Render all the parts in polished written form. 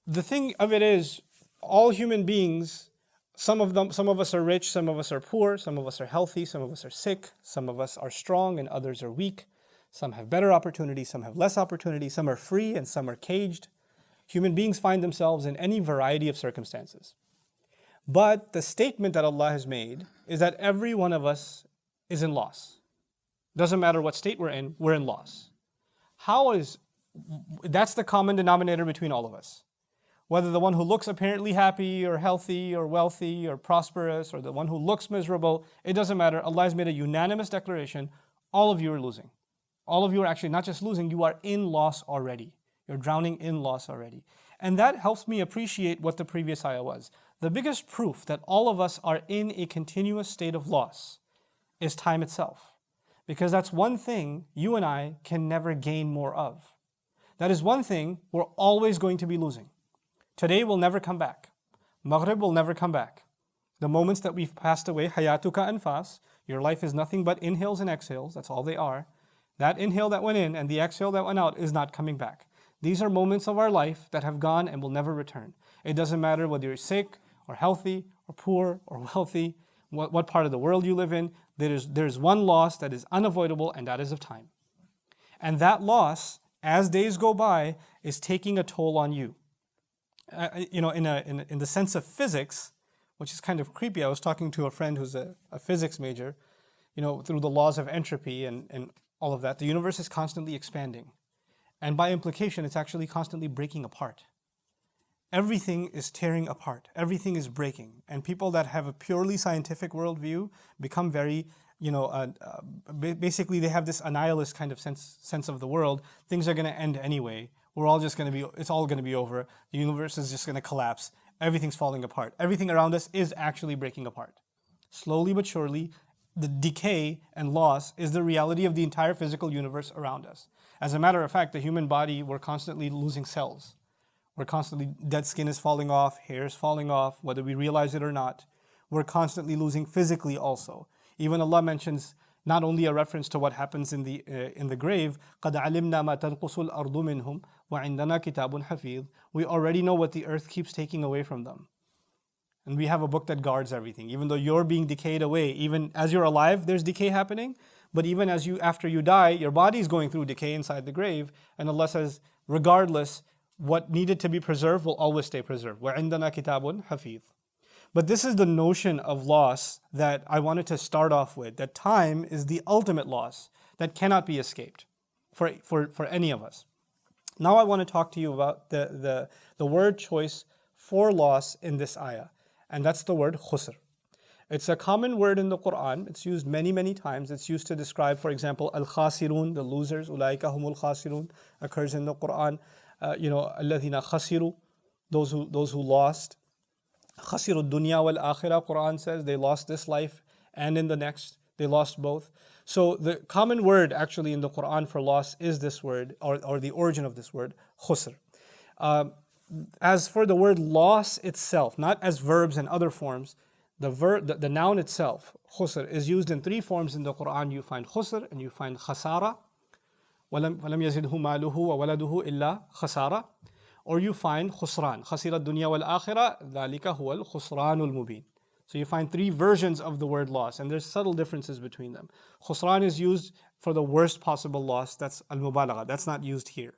The thing of it is, all human beings, some of us are rich, some of us are poor, some of us are healthy, some of us are sick, some of us are strong and others are weak. Some have better opportunity, some have less opportunity, some are free and some are caged. Human beings find themselves in any variety of circumstances. But the statement that Allah has made is that every one of us is in loss. Doesn't matter what state we're in loss. That's the common denominator between all of us. Whether the one who looks apparently happy or healthy or wealthy or prosperous, or the one who looks miserable, it doesn't matter. Allah has made a unanimous declaration, all of you are losing. All of you are actually not just losing, you are in loss already. You're drowning in loss already. And that helps me appreciate what the previous ayah was. The biggest proof that all of us are in a continuous state of loss is time itself. Because that's one thing you and I can never gain more of. That is one thing we're always going to be losing. Today will never come back. Maghrib will never come back. The moments that we've passed away, hayatuka anfas, your life is nothing but inhales and exhales, that's all they are. That inhale that went in and the exhale that went out is not coming back. These are moments of our life that have gone and will never return. It doesn't matter whether you're sick or healthy or poor or wealthy, what part of the world you live in, there's one loss that is unavoidable, and that is of time. And that loss, as days go by, is taking a toll on you. In the sense of physics, which is kind of creepy. I was talking to a friend who's a physics major. Through the laws of entropy and all of that, the universe is constantly expanding. And by implication, it's actually constantly breaking apart. Everything is tearing apart. Everything is breaking. And people that have a purely scientific worldview become very, basically they have this annihilist kind of sense of the world. Things are going to end anyway. It's all going to be over. The universe is just going to collapse. Everything's falling apart. Everything around us is actually breaking apart. Slowly but surely, the decay and loss is the reality of the entire physical universe around us. As a matter of fact, the human body, we're constantly losing cells. Dead skin is falling off, hair is falling off, whether we realize it or not. We're constantly losing physically also. Even Allah mentions not only a reference to what happens in the grave, قَدْ عَلِمْنَا مَا تَنْقُصُ الْأَرْضُ مِنْهُمْ وَعِنْدَنَا كِتَابٌ حَفِيظٌ. We already know what the earth keeps taking away from them. And we have a book that guards everything. Even though you're being decayed away, even as you're alive, there's decay happening. But even after you die, your body is going through decay inside the grave. And Allah says, regardless, what needed to be preserved will always stay preserved. وَعِنْدَنَا كِتَابٌ حَفِيظٌ. But this is the notion of loss that I wanted to start off with, that time is the ultimate loss that cannot be escaped for any of us. Now I want to talk to you about the word choice for loss in this ayah, and that's the word khusr. It's a common word in the Quran. It's used many, many times. It's used to describe, for example, al-khasirun, the losers, ulaika humul khasirun, occurs in the Quran. الَّذِينَ خَسِرُوا, those who lost. خَسِرُوا الدُّنْيَا وَالْآخِرَةِ, Quran says they lost this life and in the next. They lost both. So the common word actually in the Quran for loss is this word, or the origin of this word, khusr. As for the word loss itself, not as verbs and other forms, the noun itself, khusr, is used in three forms in the Quran. You find khusr and you find khasara. وَلَمْ يَزِدْهُ مَالُهُ وَوَلَدُهُ إِلَّا خَسَارًا. Or you find khusran, خَسِرَ الدُّنْيَا وَالْآخِرَةِ ذَلِكَ هُوَ الْخُسْرَانُ الْمُبِينُ. So you find three versions of the word loss, and there's subtle differences between them. Khusran is used for the worst possible loss, that's al-mubalagha, that's not used here.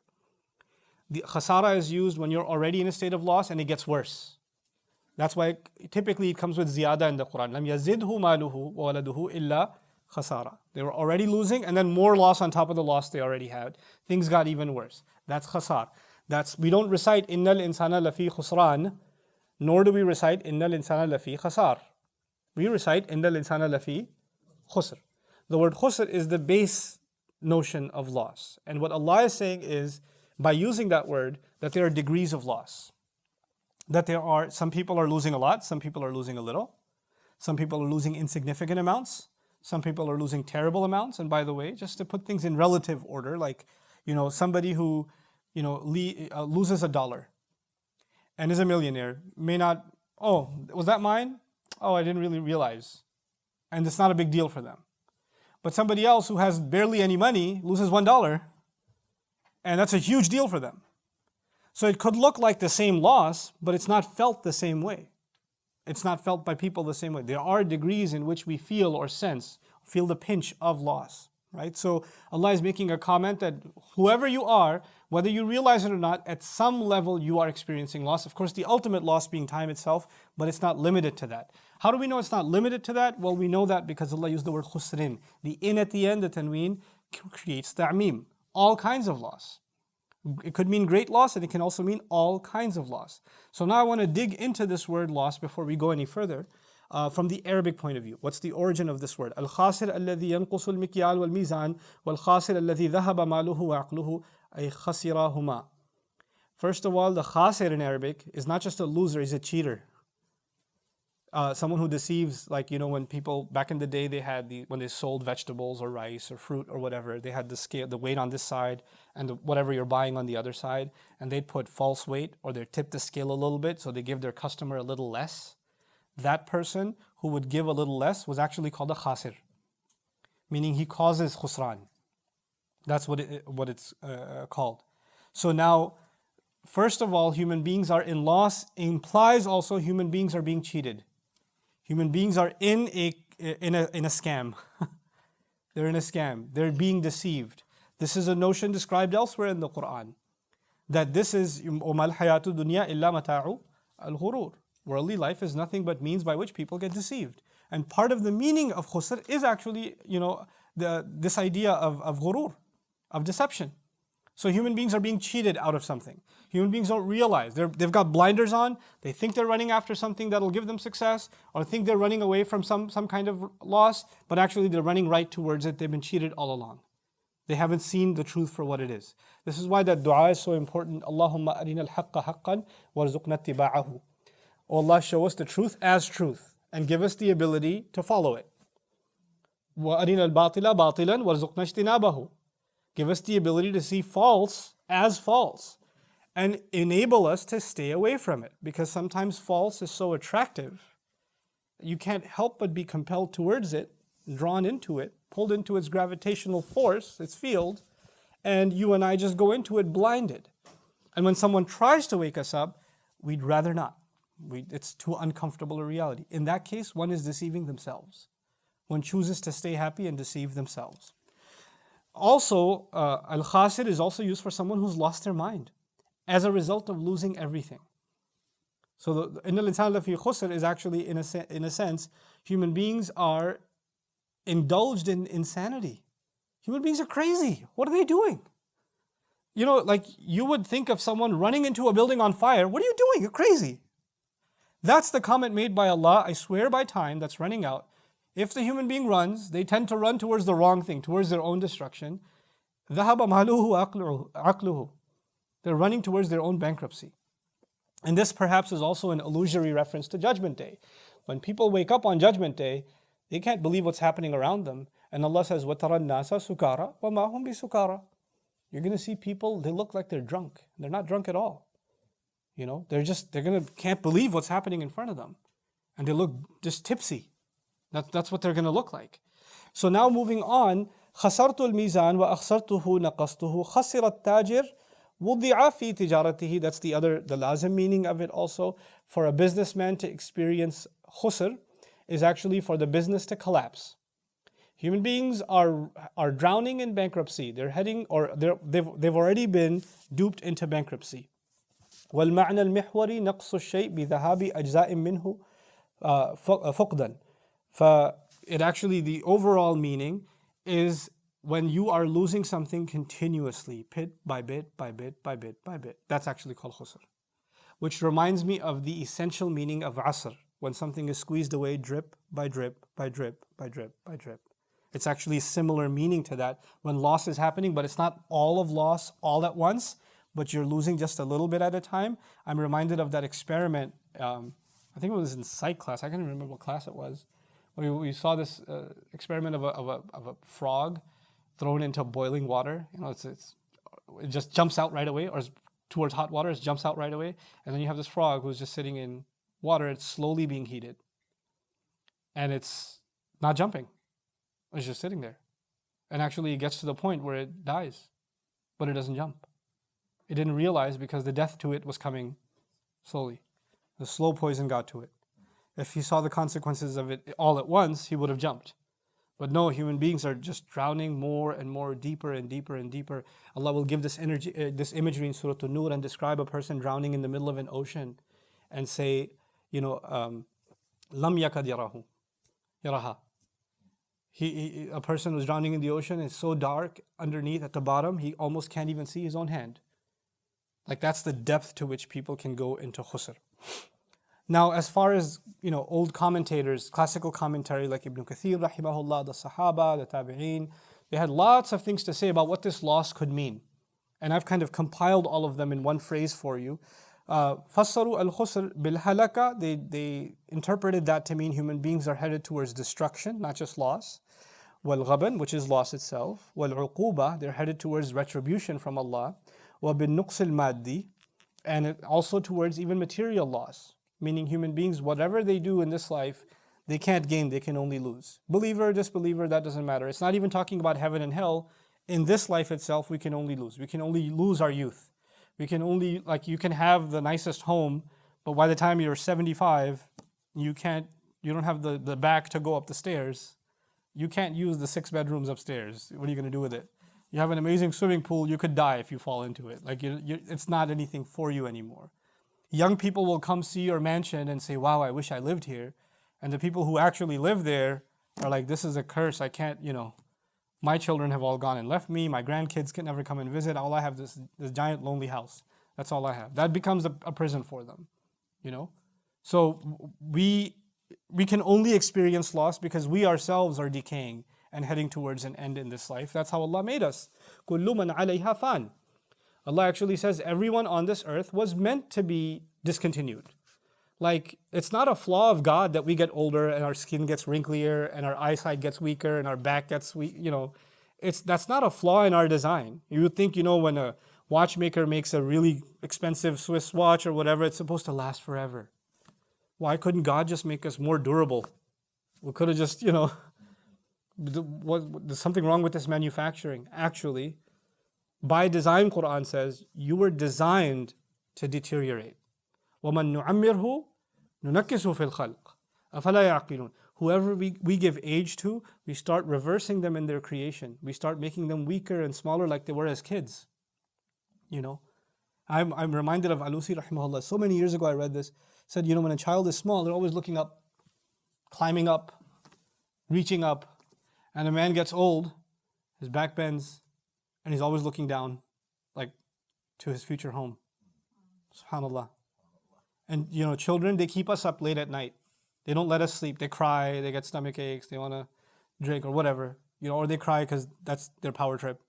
The khasara is used when you're already in a state of loss and it gets worse. That's why typically it comes with ziyada in the Quran. لَمْ يَزِدْهُ مَالُهُ وَوَلَدُهُ إِلَّا khasara. They were already losing, and then more loss on top of the loss they already had. Things got even worse. That's khasar. We don't recite innal insana lafi khusran, nor do we recite innal insana lafi khasar. We recite innal insana lafi khusr. The word khusr is the base notion of loss. And what Allah is saying is, by using that word, that there are degrees of loss. That some people are losing a lot, some people are losing a little, some people are losing insignificant amounts, some people are losing terrible amounts. And by the way, just to put things in relative order, like, somebody who, loses $1 and is a millionaire may not, oh, was that mine? Oh, I didn't really realize. And it's not a big deal for them. But somebody else who has barely any money loses $1, and that's a huge deal for them. So it could look like the same loss, but it's not felt the same way. It's not felt by people the same way. There are degrees in which we feel or sense, feel the pinch of loss, right? So Allah is making a comment that whoever you are, whether you realize it or not, at some level you are experiencing loss. Of course, the ultimate loss being time itself, but it's not limited to that. How do we know it's not limited to that? Well, we know that because Allah used the word khusrin. The in at the end, the tanween, creates ta'mim, all kinds of loss. It could mean great loss and it can also mean all kinds of loss. So now I want to dig into this word loss before we go any further from the Arabic point of view. What's the origin of this word? Al-khasir alladhi yanqusu al-mikyal wal-mizan wal-khasir alladhi dhahaba maluhu wa aqluhu ay khasirahuma. First of all, the khasir in Arabic is not just a loser, he's a cheater. Someone who deceives, like, when people back in the day, when they sold vegetables or rice or fruit or whatever, they had the scale, the weight on this side and whatever you're buying on the other side, and they'd put false weight or they tip the scale a little bit, so they give their customer a little less. That person who would give a little less was actually called a khasir, meaning he causes khusran. That's what it's called. So now, first of all, human beings are in loss implies also human beings are being cheated. Human beings are in a scam. They're in a scam. They're being deceived. This is a notion described elsewhere in the Quran. That this is وَمَا الْحَيَاةُ الدُّنْيَا إِلَّا مَتَاعُ الْغُرُورِ. Worldly life is nothing but means by which people get deceived. And part of the meaning of khusr is actually, this idea of ghurur, of deception. So human beings are being cheated out of something. Human beings don't realize. They've got blinders on. They think they're running after something that'll give them success, or think they're running away from some kind of loss, but actually they're running right towards it. They've been cheated all along. They haven't seen the truth for what it is. This is why that dua is so important. Allahumma arina al-haqqa haqqan warzuqna ittiba'ahu. Oh Allah, show us the truth as truth and give us the ability to follow it. Wa arina al-batila batilan warzuqna ijtinabahu. Give us the ability to see false as false and enable us to stay away from it, because sometimes false is so attractive that you can't help but be compelled towards it, drawn into it, pulled into its gravitational force, its field, and you and I just go into it blinded. And when someone tries to wake us up, we'd rather not. It's too uncomfortable a reality. In that case, one is deceiving themselves. One chooses to stay happy and deceive themselves. Also, al-khasir is also used for someone who's lost their mind as a result of losing everything. So إِنَّ الْإِنسَانَ لَفِي خُسْرٍ is actually, in a sense, human beings are indulged in insanity. Human beings are crazy. What are they doing? Like you would think of someone running into a building on fire. What are you doing? You're crazy. That's the comment made by Allah. I swear by time that's running out. If the human being runs, they tend to run towards the wrong thing, towards their own destruction. ذَهَبَ مَالُهُ عَقْلُهُ. They're running towards their own bankruptcy. And this perhaps is also an illusory reference to Judgment Day. When people wake up on Judgment Day, they can't believe what's happening around them. And Allah says, وَتَرَى النَّاسَ سُكَارَى وَمَا هُمْ بِسُكَارَى. You're going to see people, they look like they're drunk. They're not drunk at all. Can't believe what's happening in front of them. And they look just tipsy. That's what they're going to look like. So now moving on, خسرت الميزان وأخسرته نقصته خسر التاجر وضع في تجارته. That's the lazim meaning of it also. For a businessman to experience khusr is actually for the business to collapse. Human beings are drowning in bankruptcy. They've already been duped into bankruptcy. والمعنى المحوري نقص الشيء بذهاب أجزاء منه فقدا. The overall meaning is when you are losing something continuously, bit by bit by bit by bit by bit. That's actually called khusr. Which reminds me of the essential meaning of asr, when something is squeezed away drip by drip by drip by drip by drip. It's actually similar meaning to that when loss is happening, but it's not all of loss all at once, but you're losing just a little bit at a time. I'm reminded of that experiment. I think it was in psych class. I can't remember what class it was. We saw this experiment of a frog thrown into boiling water. It just jumps out right away, or towards hot water, it jumps out right away. And then you have this frog who's just sitting in water. It's slowly being heated. And it's not jumping. It's just sitting there. And actually it gets to the point where it dies, but it doesn't jump. It didn't realize because the death to it was coming slowly. The slow poison got to it. If he saw the consequences of it all at once, he would have jumped. But no, human beings are just drowning more and more, deeper and deeper and deeper. Allah will give this energy, this imagery in Surah An-Nur and describe a person drowning in the middle of an ocean and say, lam yakad yaraha. A person was drowning in the ocean. It's so dark underneath at the bottom, he almost can't even see his own hand. Like that's the depth to which people can go into khusr. Now, as far as old commentators, classical commentary like Ibn Kathir, rahimahullah, the Sahaba, the Tabi'een, they had lots of things to say about what this loss could mean. And I've kind of compiled all of them in one phrase for you. Fassaru al-khusr bil-halaka, they interpreted that to mean human beings are headed towards destruction, not just loss. Wal-ghaban, which is loss itself. Wal-uquba, they're headed towards retribution from Allah. Wa-bin-nuqs al-maddi, and also towards even material loss. Meaning human beings, whatever they do in this life, they can't gain, they can only lose. Believer, disbeliever, that doesn't matter. It's not even talking about heaven and hell. In this life itself, we can only lose. We can only lose our youth. We can only, you can have the nicest home, but by the time you're 75, you don't have the back to go up the stairs. You can't use the 6 bedrooms upstairs. What are you going to do with it? You have an amazing swimming pool, you could die if you fall into it. It's not anything for you anymore. Young people will come see your mansion and say, wow, I wish I lived here. And the people who actually live there are like, this is a curse. I can't, my children have all gone and left me. My grandkids can never come and visit. All I have is this giant lonely house. That's all I have. That becomes a prison for them, So we can only experience loss because we ourselves are decaying and heading towards an end in this life. That's how Allah made us. كُلُّ مَنْ عَلَيْهَا فَانٍ. Allah actually says everyone on this earth was meant to be discontinued. It's not a flaw of God that we get older and our skin gets wrinklier and our eyesight gets weaker and our back gets weak. That's not a flaw in our design. You would think, when a watchmaker makes a really expensive Swiss watch or whatever, it's supposed to last forever. Why couldn't God just make us more durable? We could have just, there's something wrong with this manufacturing. Actually, by design, Quran says, you were designed to deteriorate. وَمَن نُعَمِّرْهُ نُنَكِّسُهُ فِي الْخَلْقِ أَفَلَا يَعْقِلُونَ. Whoever we give age to, we start reversing them in their creation. We start making them weaker and smaller like they were as kids. I'm reminded of Alusi rahimahullah. So many years ago I read this. Said, when a child is small, they're always looking up, climbing up, reaching up. And a man gets old, his back bends, and he's always looking down, to his future home. SubhanAllah. And children, they keep us up late at night. They don't let us sleep. They cry, they get stomach aches, they want to drink or whatever. Or they cry because that's their power trip.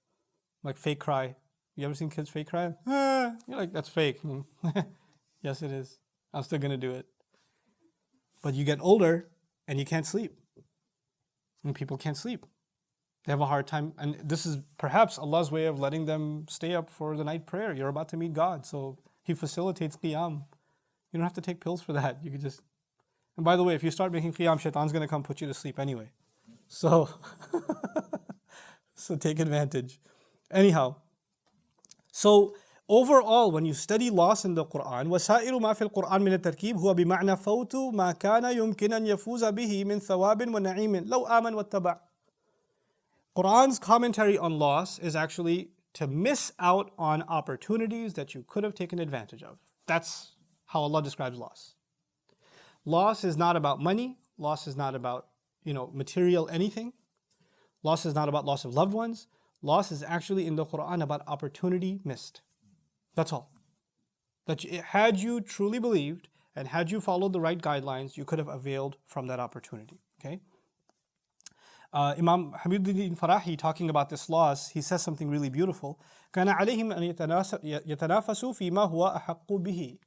Fake cry. You ever seen kids fake cry? You're like, that's fake. Yes, it is. I'm still going to do it. But you get older and you can't sleep. And people can't sleep. They have a hard time. And this is perhaps Allah's way of letting them stay up for the night prayer. You're about to meet God. So He facilitates qiyam. You don't have to take pills for that. You could just... And by the way, if you start making qiyam, shaitan's going to come put you to sleep anyway. So, so take advantage. Anyhow, so overall, when you study loss in the Quran, وَسَائِرُ مَا فِي الْقُرْآنِ مِنَ التَّرْكِيبِ هُوَ بِمَعْنَى فَوْتُ مَا كَانَ يُمْكِنَ أَنْ يَفُوزَ بِهِ مِنْ ثَوَابٍ وَنَعِيمٍ لَوْ آمَنْ وَاتَّبَعَ. Quran's commentary on loss is actually to miss out on opportunities that you could have taken advantage of. That's how Allah describes loss. Loss is not about money. Loss is not about, material anything. Loss is not about loss of loved ones. Loss is actually in the Quran about opportunity missed. That's all. That had you truly believed and had you followed the right guidelines, you could have availed from that opportunity. Okay? Imam Habibuddin Farahi, talking about this loss, he says something really beautiful. كَانَ عَلَيْهِمْ أَنْ يَتَنَافَسُوا فِي مَا هُوَ أَحَقُّ بِهِ.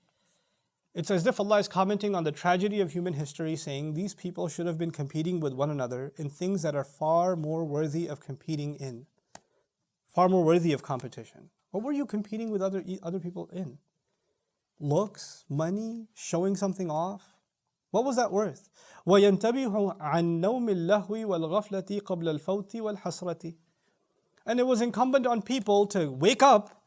It's as if Allah is commenting on the tragedy of human history, saying these people should have been competing with one another in things that are far more worthy of competing in. Far more worthy of competition. What were you competing with other people in? Looks, money, showing something off? What was that worth? وَيَنْتَبِهُ عَنْ نَوْمِ اللَّهْوِ وَالْغَفْلَةِ قَبْلَ الْفَوْتِ وَالْحَسْرَةِ. And it was incumbent on people to wake up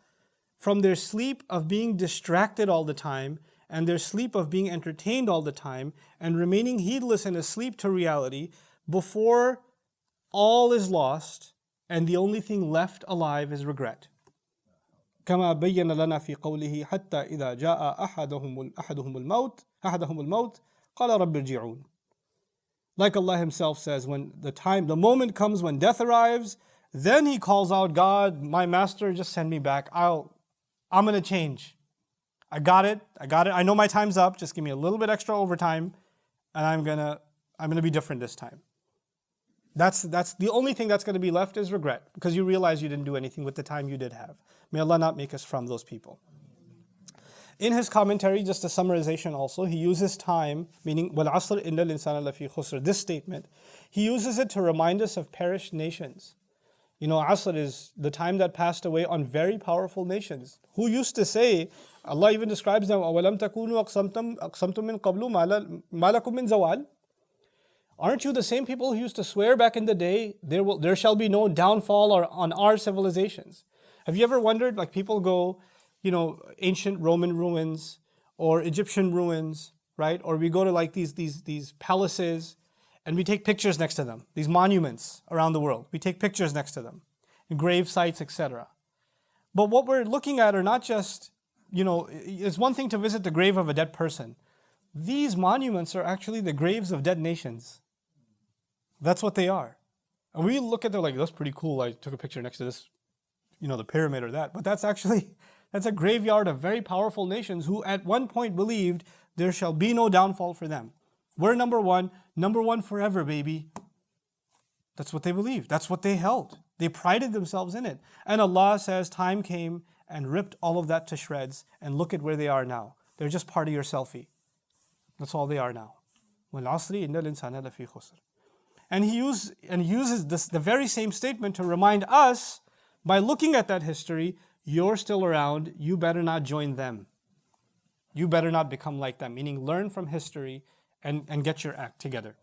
from their sleep of being distracted all the time and their sleep of being entertained all the time and remaining heedless and asleep to reality before all is lost and the only thing left alive is regret. كما بين لنا في قوله حتى إذا جاء أحدهم الموت قال رب ارجعون. Like Allah Himself says, when the moment comes when death arrives, then he calls out, God, my master, just send me back. I'm going to change. I got it. I know my time's up. Just give me a little bit extra overtime, and I'm gonna be different this time. That's the only thing that's going to be left is regret, because you realize you didn't do anything with the time you did have. May Allah not make us from those people. In his commentary, just a summarization also, he uses time, meaning wal asr innal insana lafi khusr, this statement, he uses it to remind us of perished nations. You know, Asr is the time that passed away on very powerful nations who used to say, Allah even describes them, أَوَلَمْ تَكُونُوا أَقْسَمْتُم مِّن قَبْلُ مَا لَكُم مِّن زَوَالٍ. Aren't you the same people who used to swear back in the day, there shall be no downfall on our civilizations? Have you ever wondered, like people go, you know, ancient Roman ruins or Egyptian ruins, right? Or we go to like these palaces, and we take pictures next to them, these monuments around the world. We take pictures next to them, grave sites, etc. But what we're looking at are not just, you know, it's one thing to visit the grave of a dead person. These monuments are actually the graves of dead nations. That's what they are. And we look at them like, that's pretty cool. I took a picture next to this, you know, the pyramid or that. But that's a graveyard of very powerful nations who at one point believed there shall be no downfall for them. We're number one forever, baby. That's what they believed. That's what they held. They prided themselves in it. And Allah says time came and ripped all of that to shreds, and look at where they are now. They're just part of your selfie. That's all they are now. وَالْعَصْرِ إِنَّ الْإِنسَانَ لَفِي خُسْرٍ. And he uses the very same statement to remind us, by looking at that history, you're still around, you better not join them. You better not become like them, meaning learn from history and get your act together.